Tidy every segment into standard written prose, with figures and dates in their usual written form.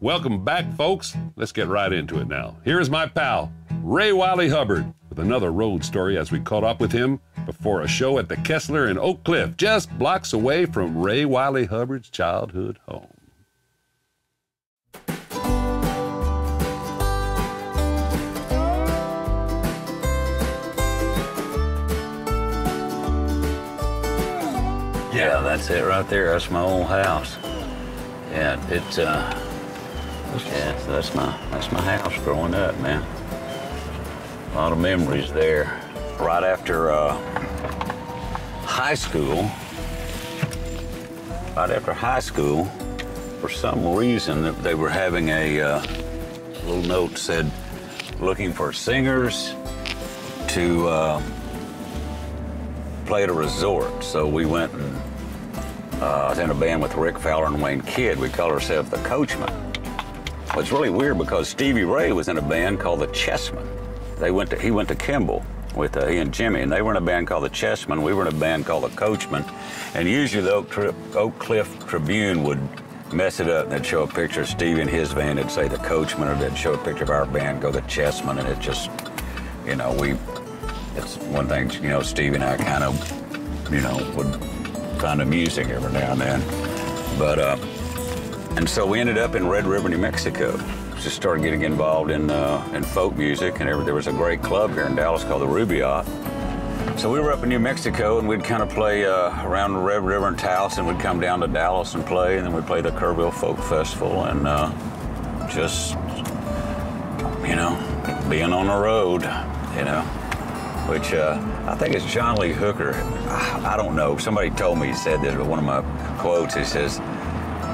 Welcome back, folks. Let's get right into it now. Here's my pal, Ray Wylie Hubbard, with another road story as we caught up with him before a show at the Kessler in Oak Cliff, just blocks away from Ray Wylie Hubbard's childhood home. Yeah, that's it right there. That's my old house. Yeah, so that's my house growing up, man. A lot of memories there. Right after high school, for some reason they were having a little note said looking for singers to play at a resort. So we went and I was in a band with Rick Fowler and Wayne Kidd. We called ourselves the Coachmen. Well, it's really weird because Stevie Ray was in a band called the Chessmen. He went to Kimball with he and Jimmy, and they were in a band called the Chessmen. We were in a band called the Coachmen. And usually the Oak Cliff Tribune would mess it up. They'd show a picture of Stevie in his van. It'd say the Coachmen, or they'd show a picture of our band, go the Chessmen, and it just, you know, it's one thing, you know, Stevie and I kind of, you know, would find amusing every now and then. But, and so we ended up in Red River, New Mexico. Just started getting involved in folk music, and there was a great club here in Dallas called the Rubaiyat. So we were up in New Mexico, and we'd kind of play around the Red River and Taos, and we'd come down to Dallas and play, and then we'd play the Kerrville Folk Festival, and just, you know, being on the road, you know, which I think it's John Lee Hooker. I don't know. Somebody told me, he said this, but one of my quotes, he says,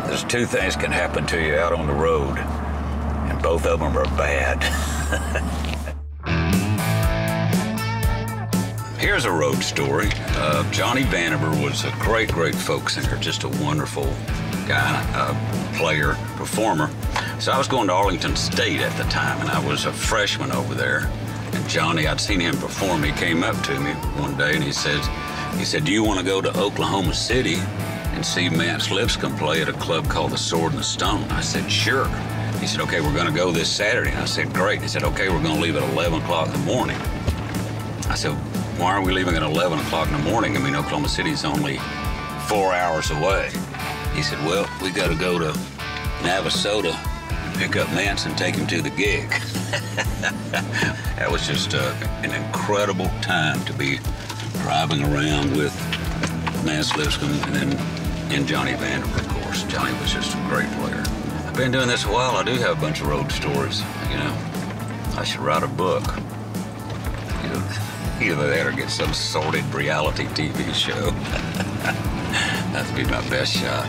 there's two things can happen to you out on the road, and both of them are bad. Here's a road story. Johnny Vandiver was a great, great folk singer, just a wonderful guy, player, performer. So I was going to Arlington State at the time, and I was a freshman over there. And Johnny, I'd seen him perform. He came up to me one day and he said, do you want to go to Oklahoma City and see Mance Lipscomb play at a club called the Sword and the Stone? I said, sure. He said, okay, we're going to go this Saturday. And I said, great. He said, okay, we're going to leave at 11 o'clock in the morning. I said, why are we leaving at 11 o'clock in the morning? I mean, Oklahoma City's only 4 hours away. He said, well, we got to go to Navasota, pick up Mance and take him to the gig. That was just an incredible time to be driving around with Mance Lipscomb and Johnny Vandiver, of course. Johnny was just a great player. I've been doing this a while. I do have a bunch of road stories, you know. I should write a book. Either that or get some sordid reality TV show. That'd be my best shot.